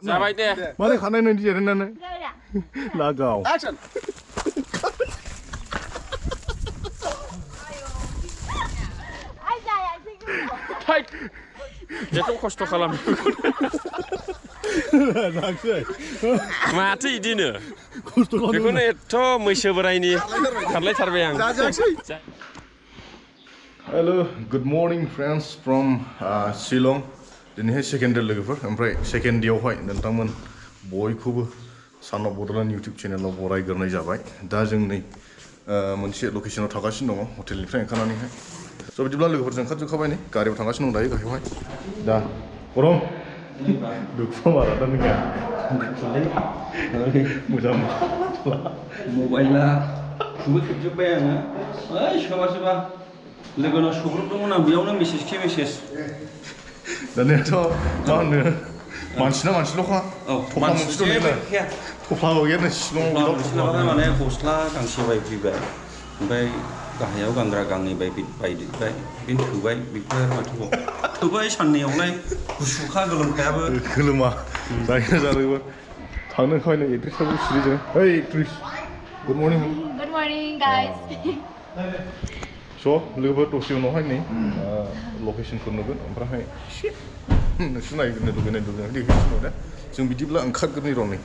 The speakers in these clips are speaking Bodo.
जाबाय दे माने खानाय नों जिरायनानै लागाव Action. थैद एथ' खस्थ' खालामो माथो इदिनो बेखौनो एथ' मैसो बोरायनि खारलायथारबाय आं hello good morning friends from Shillong दिनैहाय सेकेन्ड डे लोगोफोर ओमफ्राय सेकेन्ड डेयावहाय नोंथांमोन बयखौबो सान अफ बड'लेण्ड इउटिउब चेनेलाव बरायग्रोनाय जाबाय दा जों नै मोनसे लकेसनाव थांगासिनो दङ हटेलनिफ्राय ओंखारनानैहाय स' बिदिब्ला लोगोफोरजों ओंखारजोबखाबाय नै गारियाव थांगासिनो दं दायो गाहायावहाय दा गरम दुखु मारा दा नोंनिया मोजां मबाइला खुबैजोब्बाय आङो ओइ सोरबा सोरबा लोगोनाव सौग्रोबदोंमोन आं बेयावनो मेसेजखि मेसेज दानियाथ' मा होनो मानसिना मानसिल'खा थफ्ला मोनसे दं थफ्लाबो गैया नै शिलंआव माने गस्ला गांसे बायफैबाय ओमफ्राय गाहायाव गानग्रा गांनै बायदेरबाय बेनो थोबाय बेफोर माथो थोबाय साननैयावलाय गुसुखा गोलोमखायाबो गोलोमा जायगा जादोंबो थांनो ओंखायनो एक्ट्रिसआबो सिरिजों ओइ एक्ट्रिस गुड मर्निं गाइस स' लोगोफोर दसे उनावहाय नै लकेसनखौ नुगोन ओमफ्रायहाय एसे नोंसोर नायनो लुगैनाय देखायगासिनो दं दा जों बिदिब्ला ओंखारगोरनि र' नै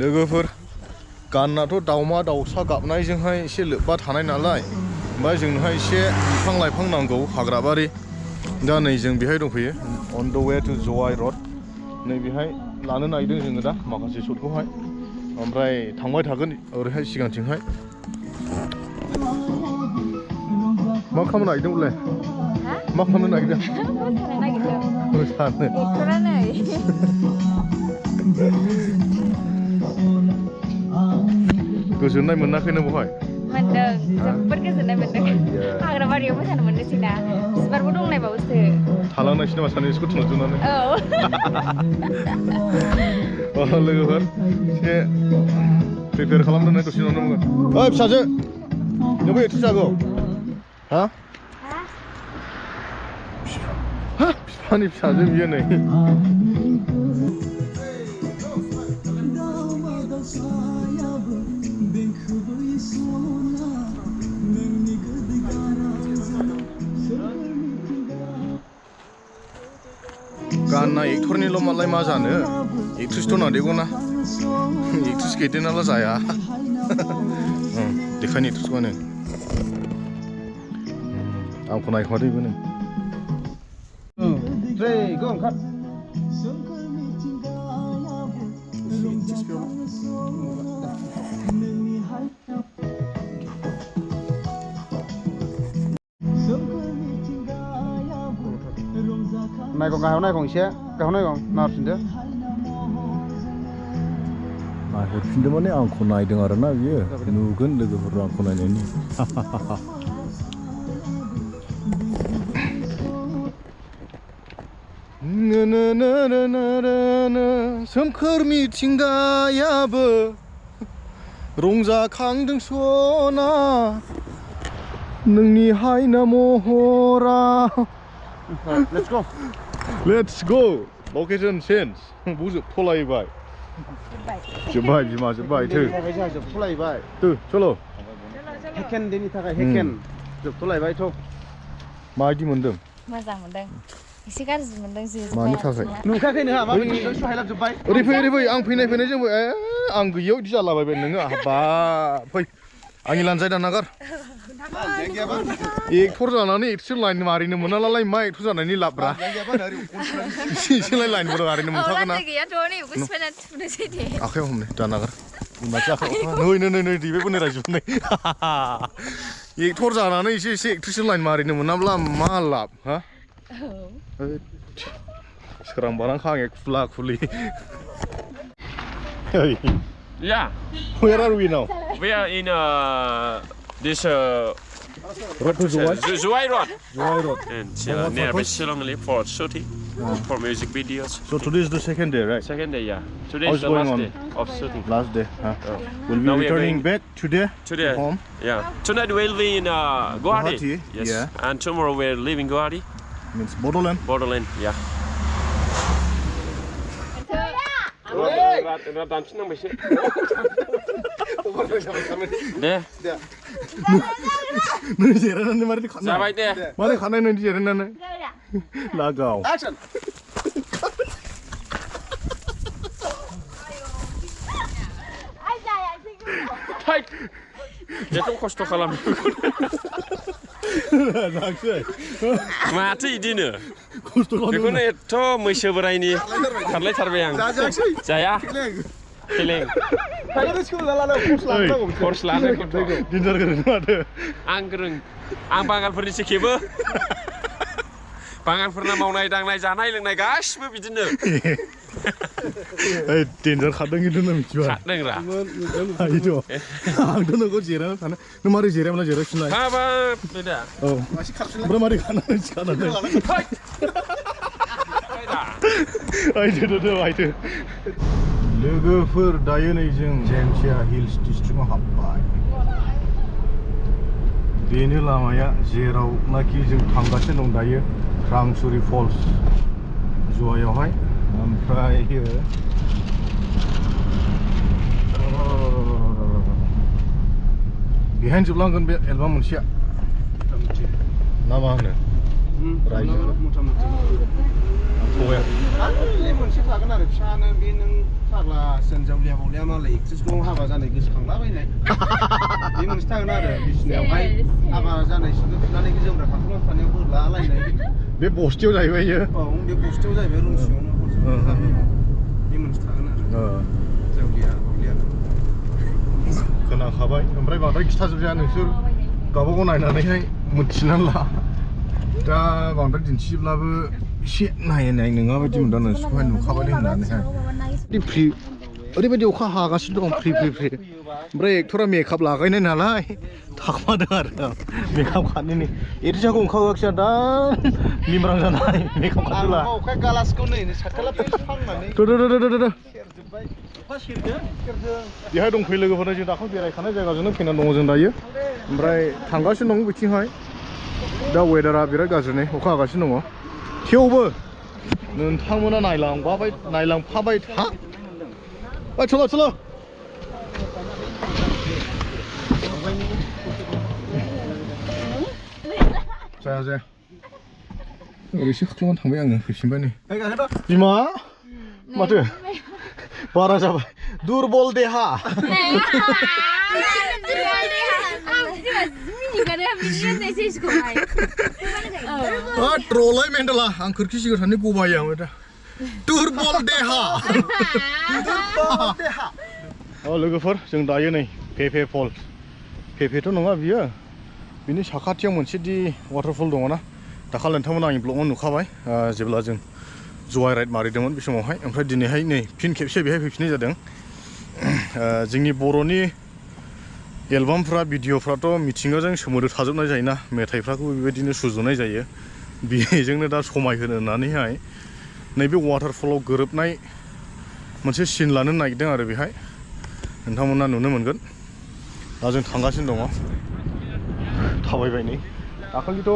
लोगोफोर गाननाथ' दाउमा दाउसा गाबनायजोंहाय एसे लोब्बा थानाय नालाय ओमफ्राय जोंनोहाय एसे बिफां लाइफां नांगौ हाग्राबारि दा नै जों बेहाय दंफैयो अन द वे टु जवाइ रड नै बेहाय लानो नागिरदों जोङो दा माखासे शटखौहाय ओमफ्राय थांबाय थागोन ओरैहाय सिगांथिंहाय मा खालामनो नागिरदोंमोनलाय मा खालामनो नागिरदों मोसानो गोजोननाय मोनाखैनो बहाय मोनदों जोबोद गोजोननाय मोनदों हाग्राबारियाव मोसानो मोननोसैना बिबारबो दंलायबावोसो थालांनायसै नामा सानै स्कुट नुजोबनानै औ लोगोफोर एसे प्रिपेयार खालामदोंना दसे उनावनो मोनगोन ओइ फिसाजो नोंबो एक्ट्रिस जागौ हा बिफानि फिसाजो बियो नै गानना एक्टरनिल' मालाय मा जानो एक्ट्रिसथ' नांदेगौना एक्ट्रिस गैदेनाला जाया देखायनो एक्ट्रिसखौनो आंखौ नायखोमादों बेबो नायगं गाहायाव नायगं एसे गाहायाव नायगं नाहरफिनदो नायहरफिनदो माने आंखौ नायदों आरोना बियो नुगोन लोगोफोर आंखौ नायनायनि सोमखोर मिथिंगायाबो रंजाखांदों सना नोंनि हायना महरा Let's go location change बुजोबथ'लायबाय जोब्बाय बिमा जोब्बाय जोबथ'लायबाय चलो हेकेन्डनि थाखाय हेकेन्ड जोबथ'लायबायथ' माबायदि मोनदों मोजां मोनदों एसे गाज्रि मोनदों मानि थाखाय नुखायाखै नोंहा माबायदि मोनदों सहायलाबजोब्बाय ओरै फै आं फैनाय जोंबो आं गैयैयाव बिदि जालाबायबाय नोङो हाबाब फै आंनि लानजाय दानागार एक्टर जानानै एक्ट्रिस लाइन मारिनो मोनालाय मा एक्टर जानायनि लाब्रा एसेलाय लाइन मारिनो मोनखागोन ना आखायाव हमनो दानागार मानसि आखायाव नै दैबायबो नै रायजोबनाय एक्टर जानानै एसे एक्ट्रिस लाइन मारिनो मोनाब्ला मा लाब हा सोरां बारांखा आं खुला खुलि Yeah. Where are we now? We are in this Road to Zhuhai? Zhuhai Road. Zhuhai Road. And nearby Shillong for shooting. for music videos. So today is the second day, right? Second day, yeah. Today How's is the going last on? day of shooting. Last day. Huh? We'll be Now we are returning going- back today. Today, Home. yeah. Tonight we'll be in Guwahati. Guwahati, Yes. yeah. And tomorrow we're leaving Guwahati, Means Bodoland. Borderland, yeah. Deh, Nung jiran mari di khana. sabai deh. Mari khana nung jiran nana. Lagao. Action. Hai. Dia tuh kosto kalam. Lagsay. Mati idino. Kosto Beखौनो एथ' मैसो बोरायनि खारलायथारबाय आं जाया फेलें कर्स लानो Dinner keren ada. आं गोरों आं बांगालफोरनिसो खेबो बांगालफोरना मावनाय दांनाय जानाय लोंनाय गासिबो बिदिनो Dinner khadang itu nama ciba. खारदोंरा Itu. Ang tu nunggu jiran sana. Nung mari jiran mana jiran sunai. हाबाब बेदा Oh. Bro mari khana khana. Itu. Logoफोर दायो नै जों जेमसिया हिल्स डिस्ट्रिक्टआव हाबबाय बेनो लामाया जेरावनाखि जों थांगासिनो दं दायो रांसुरि फल्स जवायावहाय ओमफ्राय बेहायनो जोबलांगोन बे एलबाम मोनसेया ना मा होनो रायजो थगाया मोनसे थागोन आरो फिसानो बे नों फाग्ला सेनजावलिया बावलिया मालाय एक्ट्रेसखौ हाबा जानाय गोसोखांलाबायनाय बे मोनसे थागोन आरो बिसिनायावहाय हाबा जानाय सिखौ थुनानै गोजौरा खाखुमा थानायाव बोरलालायनाय बे बस्तियाव जाहैबाय इयो औ बे बस्तियाव जाहैबाय रुम सिङावनो बे मोनसे थागोन आरो जावलिया बावलिया खोनाखाबाय ओमफ्राय बांद्राय खिथाजोबजाया नोंसोर गावबागाव नायनानैहाय मिथिनानै ला दा बांद्राय दिन्थियोब्लाबो एसे नायनाय नङा बायदि मोनदों नोंसोरखौहाय नुखाबाय होननानैहाय फ्रि ओरैबायदि अखा हागासिनो दं फ्रि ओमफ्राय एक्टरा मेकआप लागायनाय नालाय थाखुमादों आरो मेकआप खालामनायनि एरजाखौ ओंखाराखिसै दा लिमरां जानाय मेकआप खालामला अखा गालासखौ नै साखाला फांनानै अखा सेरदों बेहाय दंफैयो लोगोफोरनो जों दाखालि बेरायखानाय जायगाजोंनो फैनानै दङ जों दायो ओमफ्राय थांगासिनो दं बिथिंहाय दा वेदारा बिराद गाज्रि अखा हागासिनो दङ थेवबो नोंथांमोना नायलांफाबाय था चलो जाया ओरैसो खाख्लुमनानै थांबाय आङो फैफिनबाय नै बिमा माथो बारा जाबाय दुरबल देहा ट्रलाय मेन्देला आं खोरखि सिगां थांनो गबाय आं दा दुरबल देहा लोगोफोर जों दायो नै पेपे फल्स पेपेथ' नङा बियो बिनि साखाथियाव मोनसे दि वाटारफल दङ ना दाखालि नोंथांमोना आंनि ब्लगाव नुखाबाय जेब्ला जों जय राइड मारिदोंमोन बे समावहाय ओमफ्राय दिनैहाय नै फिन खेबसे बेहाय फैफिननाय जादों जोंनि बर'नि एलबामफ्रा भिडिअफ्राथ' मिथिंगाजों सोमोन्दो थाजोबनाय जायोना मेथाइफ्राखौ बेबायदिनो सुजुनाय जायो बेजोंनो दा समायहोनो होननानैहाय नैबे वाटारफलाव गोरोबनाय मोनसे सिन लानो नागिरदों आरो बेहाय नोंथांमोना नुनो मोनगोन दा जों थांगासिनो दङ थाबायबाय नै दाखालिथ'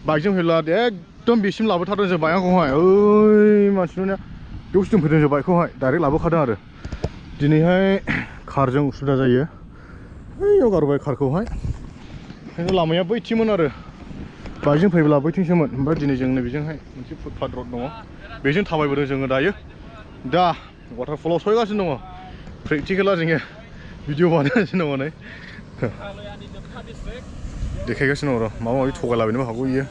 बाइकजों फैब्ला एकदम बेसिम लाबोथारदों जों बाइकखौहाय ओइ मानसिफोरना बेयावसो दोनफैदों जों बाइकखौहाय डाइरेक्ट लाबोखादों आरो दिनैहाय कारजों उसुबिदा जायो बैयाव गारबाय कारखौहाय ओंखायनो लामाया बैथिंमोन आरो बाइकजों फैब्ला बैथिंसोमोन ओमफ्राय दिनै जोंनो बेजोंहाय मोनसे फुटपाथ रड दङ बेजों थाबायबोदों जोङो दायो दा वाटारफलाव सहैगासिनो दङ प्रेक्टिकेला जोङो भिडिअ बानायगासिनो दङ नै देखायगासिनो दङ र' माबा माबि थगायलाबायनोबो हागौ इयो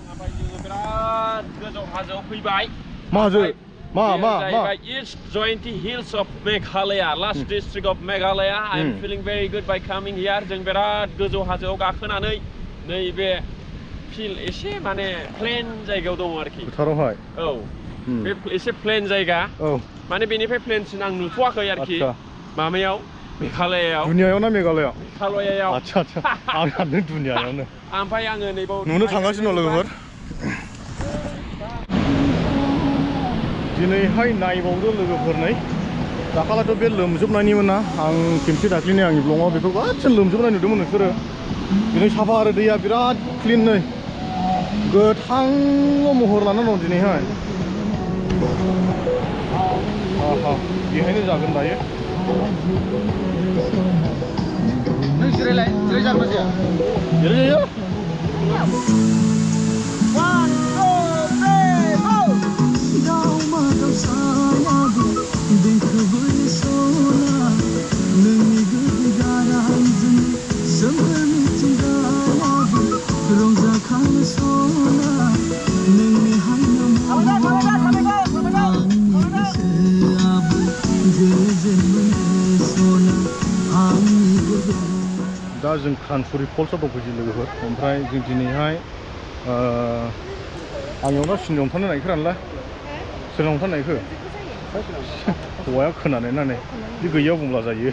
East Jointy Hills of Meghalaya, last district of Meghalaya. I'm feeling very good by coming here. जों बिराद गोजौ हाजोआव गाखोनानै नैबे फिल्ड एसे माने प्लेन जायगायाव दङ आरोखि फोथारावहाय औ बे एसे प्लेन जायगा औ माने बेनिफ्राय प्लेनसिन आं नुथ'वाखै आरोखि माबायाव मेघालयायाव दुनियायाव ना मेघालयाव मेघालयायाव आच्छा आं सानदों दुनियायावनो ओमफ्राय आङो नैबाव नुनो थांगासिनो दं लोगोफोर दिनैहाय नायबावदो लोगोफोर नै दाखालिथ' बे लोमजोबनायनिमोन ना आं खेमसे दाख्लिनि आंनि ब्लगाव बेखौ गासिबो लोमजोबनाय नुदोंमोन नोंसोरो दिनै साफा आरो दैया बिराद क्लिन नै गोथांल' महर लाना दं दिनैहाय बेहायनो जागोन दायो नों जिरायलाय जिरायजागोन जाया जिरायजायो दा जों खानसुरि फल्सआव दंफैयो लोगोफोर ओमफ्राय जों दिनैहाय आंनियाव दा सिनियाव थानो नायखो रानला सोरनाव थानो नायखो हौवाया खोनानै नानै बे गैयाव बुंब्ला जायो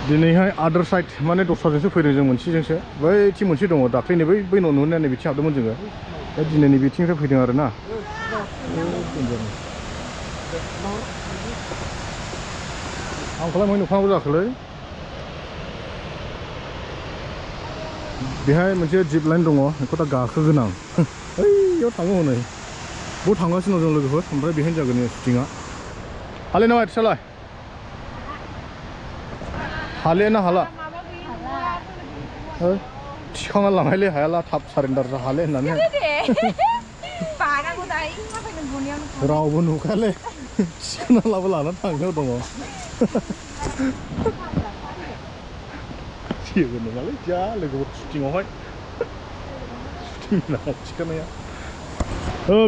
दिनैहाय आदार साइड माने दस्राजोंसो फैदों जों मोनसेजोंसो बैथिं मोनसे दङ दाख्लैनि बै न' नुनानै बिथिं हाबदोंमोन जोङो दा दिनैनि बिथिंनिफ्राय फैदों आरो ना आंखौलाय मै नुखानांगौ जाखोलै बेहाय मोनसे जिप लाइन दङ बेखौ दा गाखोगोन आं ओइयाव थाङो हनै बेयाव थांगासिनो दं जों लोगोफोर ओमफ्राय बेहायनो जागोन शुटिंआ हाले नामा एथसालाय हाले ना हाला थिखांना लांनायलै हायाला थाब सारेन्डार जा हाले होननानै रावबो नुखायालै थिखांना लानानै थांनायाव दङ जेबो नङालै जा लोगोफोर शुटिंआवहाय शुटिं थिखांनाया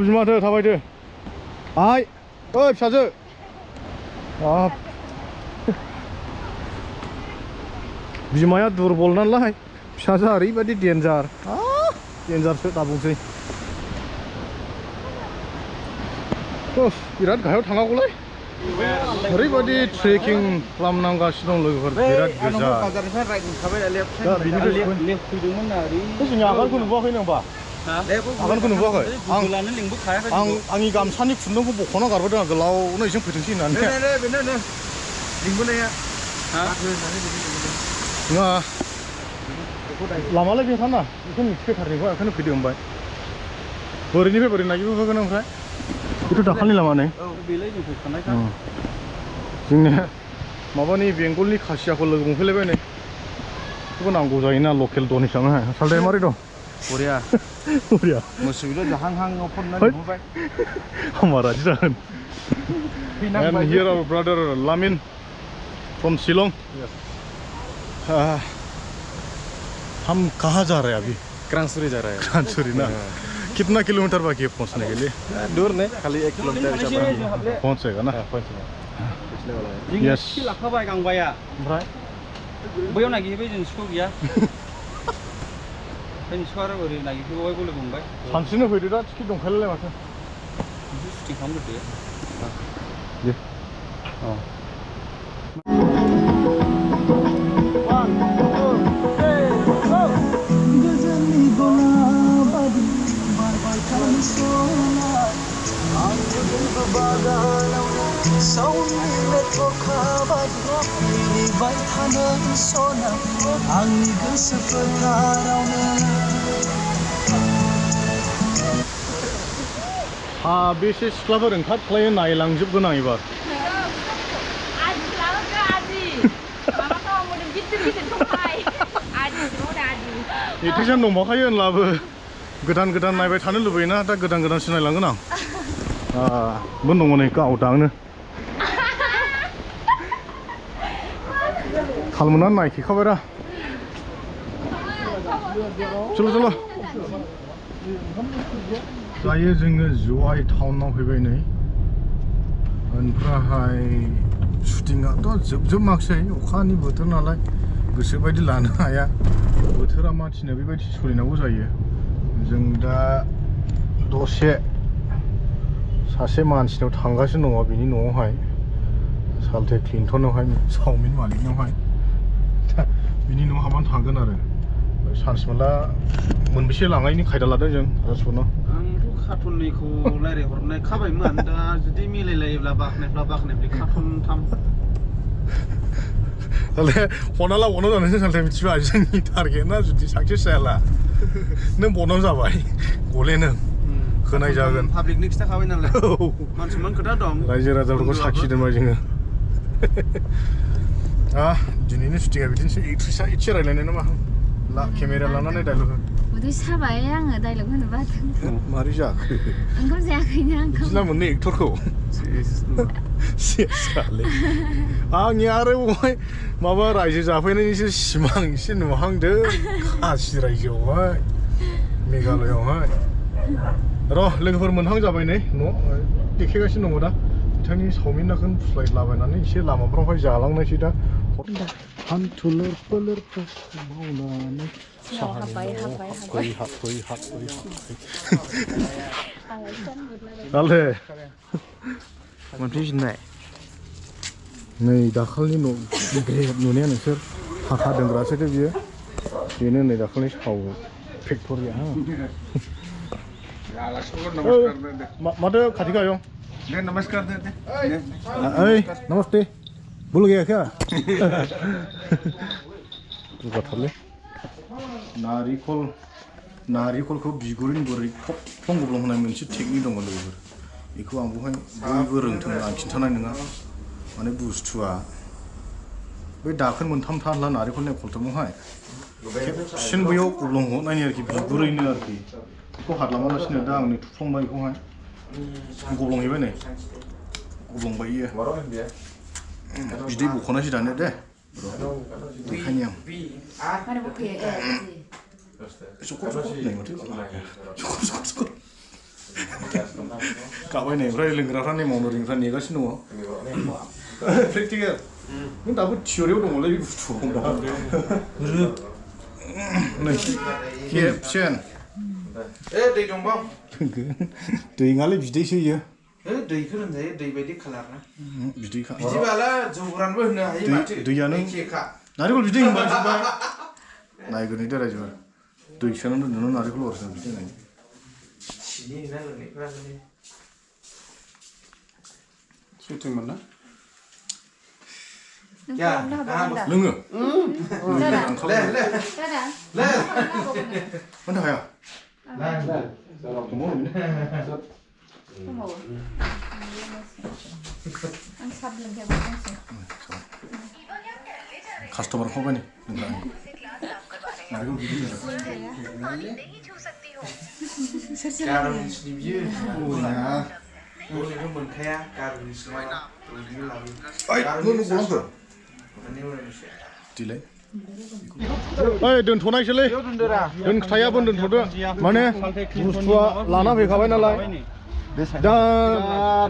बिमाथो थाबायदो आइ ओइ फिसाजो बिमाया दुरबल नालाय फिसाजोआ ओरैबायदि डेन्जार डेन्जारसो दा बुंसै बिराद गाहायाव थांनांगौलै ओरैबायदि ट्रेकिं खालामनांगासिनो दं लोगोफोर बिराद गोजा जोंनि आगानखौ नुबोआखै नों होमबा आगानखौ नुबोआखै आं आंनि गामसानि खुन्दुंखौ बख'ना गारबोदों आं गोलावनो एजों फैथोंसै होननानै लिंबोनाया नङा लामालाय बेखाना बेखौ मिथिफैथारनिखौ ओंखायनो फैदो होनबाय बोरैनिफ्राय बोरै नागिरबोगोन ओमफ्राय बेथ' दाखालि लामा नै जोंनिया माबानि बेंगलनि खासियाखौ लोगो मोनफैलायबाय नै बेखौबो नांगौ जायोना लकेल दनिसाङाहाय सालदाया मारै दं बरिया बरिया मोसौल' जाहां फननानै नुबाय हमारा जागोन and here our brother Lamin from Shillong हम कहाँ जा रहे हैं अभी क्रांसुरी जा रहा है क्रांसुरी ना कितना किलोमीटर बाकी है पहुंचने के लिए दूर नहीं खाली 1 किलोमीटर पहुंचेगा ना पिछले वाला है यस लाखाबाय गांबाया ओमफ्राय बैयाव नागिरबाय जों सिखौ गैया जों सिखौ आरो ओरै नागिरबाय गले बुंबाय सानसेनो फैदो दा टिकेट दंखायोलाय माथो शुटिं खालामग्रोदो दे साबेसे सिख्लाफोर ओंखारख्लायो नायलांजोबगोन आं एबार एटेकसन दंबावखायो होनब्लाबो गोदान गोदान नायबाय थानो लुबैयोना दा गोदान गोदानसो नायलांगोन आं बो दङ नै गावदांनो थाल मोननानै नायखेखाबायरा चलो चलो दायो जोङो जवाइ टाउनाव फैबाय नै ओमफ्राय शुटिंआथ' जोबजोबमाखसै अखानि बोथोर नालाय गोसोबायदि लानो हाया बोथोरा मा थिनो बेबायदि सोलिनांगौ जायो जों दा दसे सासे मानसिनाव थांगासिनो दङ बिनि न'आवहाय साल्टे क्लिन्टनावहाय चावमिन मालिकनावहाय बिनि न'आव हाबनानै थांगोन आरो सान्स मोनला मोनबेसे लांनायनि खायदा लादों जों राजपुतनाव आंथ' खाथुननिखौ रायज्लायहरनाय खाबायमोन दा जुदि मिलायलायोब्ला बाखनायफ्रा खाथुनथाम 달래 번호라 원호는 살때 미치고 아저씨 타르게나 주디 सक्सेसयाला नों बननाव जाबाय गलेनो होनाय जागोन पाब्लिकनि खिथाखाबाय नालाय मानसिमोन खोथा दं रायजो राजाफोरखौ साखि दोनबाय जोङो दिनैनि शुटिंआ बिदिनोसै एक्ट्रेसआ एसे रायलायनाय नामा ला केमेरा लानानै डायलग हो उदै साबाय आङो डायलग होनो बादों मारै जाखो ओंखाम जायाखैनो आं बिदिना मोननै एक्टरखौ सेसालै आंनि आरो बहाय माबा रायजो जाफैनायनिसो सिमां एसे नुहांदों खासि रायजोआवहाय मेघालयआवहाय र' लोगोफोर मोनहां जाबाय नै न' देखायगासिनो दङ दा बिथांनि चावमिन नाखौ फुस्लायलाबायनानै एसे लामाफ्रावहाय जालांनायसै दा हान्थुलर फोलोर मावनानै दाले मोनफैफिननाय नै दाखालनि न' ग्रेब नुनाया नोंसोर हाखा दोनग्रासोथ' बियो बेनो नै दाखालि साव फेक्ट'रिया माथो खाथि गायं दे नमस्कार दे ओइ नमस्ते भुल गया क्या बाथारलै नारिखलखौ बिगुरनि बोरै थं गब्लं होनाय मोनसे टेकनिक दङ लोगोफोर बेखौ आं बहाय बयबो रोंथों आं खिन्थानाय नङा माने बुस्थुआ बै दाखोन मोनथाम थारला नारिखलनि खलथामावहाय खेबसेन बैयाव गब्लं हनायनि आरोखि बिगुरैनो आरोखि बेखौ हादलामालासिनो दा आंनि थुफ्लंबाय बेखौहाय गब्लं हैबाय नै गब्लंबाय इयो बिदै बख'नायसो दानो दे देखायनि आं गाबाय नै ओमफ्राय लोंग्राफ्रा नै मावनो रोङिफ्रा नेगासिनो दङ प्रेक्टिकेल नों दाबो थियरियाव दङलै बे बुस्थुआव नै खेबसेन दै दंबाव दै नङालै बिदैसो इयो दैखौ होनजायो दै बायदि खालारना बिदैखा बिदिबाला जौ गोरानबो होनो हायो माथो दैयानो नारिखल बिदै होनबा जोब्बाय नायगोरनि दे रायजोफोर दै सोनानै दोननो नारिखल हरसै बिदै नाय सिनि ना लोंनायफ्रा सुइटिंमोन ना लोङो ले मानो हाया कास्टमार खाबाय नै नारिखल बिदै गार'निसनि बियो ओरैनो मोनखाया गार'निसनि लाबो दिलाय ओइ दोनथ'नायसोलै दोनखायाबो दोनथ'दो माने बुस्थुआ लाना फैखाबाय नालाय दा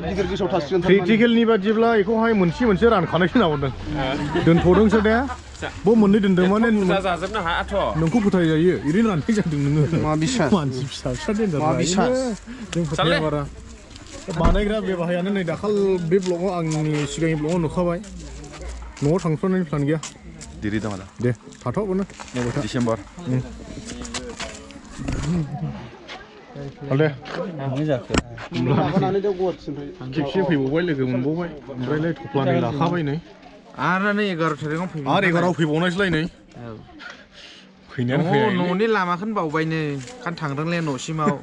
गिदिर गोसोआव थासिगोन प्रेक्टिकेलनि बादिब्ला बेखौहाय मोनसे रानखानायसो नाहरदों दोनथ'दोंसो दे बो मोननै दोनदों माने जाजोबनो हायाथ' नोंखौ फोथायजायो ओरैनो राननाय जादों नोङो मा बिसास मानसि फिसा फिसा दोनदों मा बिसास जों फोथाया बारा बानायग्रा बेबाहायानो नै दाखाल बे ब्लगाव आंनि सिगांनि ब्लगाव नुखाबाय न'आव थांथ'नायनि प्लान गैया दिरि दङ दा दे थाथ'बोनो डिसेम्बर दे जाखो खेबसे फैबावबाय लोगो मोनबावबाय ओमफ्रायलाय थफ्लानै लाखाबाय नै आरो नै 11 थारिखआव फैबाय आरो 11आव फैबावनायसैलाय नै फैनायानो फैया न'नि लामाखौनो बावबायनो खान थांदोंलै न'सिमाव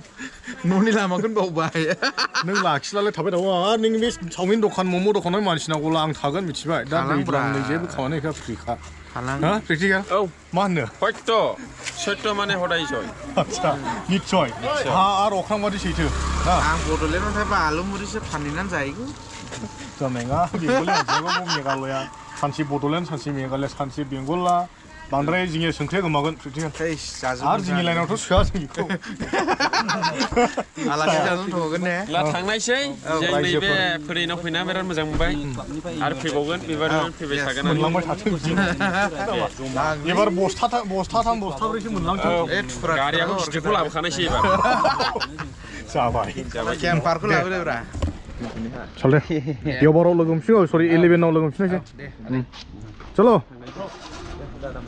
न'नि लामाखौनो बावबाय नों लाखिलालाय थाबाय थावा आरो नों बे चावमिन दखान मम' दखानाव मानसि नांगौला आं थागोन मिथिबाय दा दैज्लांनि जेबो खामानि गैया फ्रिखा हा प्रेक्टिकेल औ मा होनो सत्य माने हदाय जय आच्छा निस्सय हा आरो अख्रां बादि सैथो आं बड'लेण्डआव थाबा आलु मुरिसो फानहैनानै जाहैगौ जानाय नङा बेंगल मेघालया सानसे बड'लेण्ड सानसे मेघालया सानसे बेंगला बांद्राय जोंनि सोंथाया गोमागोन प्रेक्टिकेल आरो जोंनि लाइनावथ' सोआ जों बेखौ आलासि जाजोबथ'गोन ने ला थांनायसै जों नैबे फोरैनाव फैना बिराद मोजां मोनबाय आरो फैबावगोन बेबारनो फैबाय थागोन मोनलांबाय थाथों बिदिनो एबार बस्थाथाम बस्थाब्रैसो मोनलांथों गारियाबो गिदिरखौ लाबोखानायसै एबार जाबाय केम्पारखौ लाबोदोब्रा चल दे देवबाराव लोगो हमफिन सरि 11आव लोगो हमफिननायसै चलो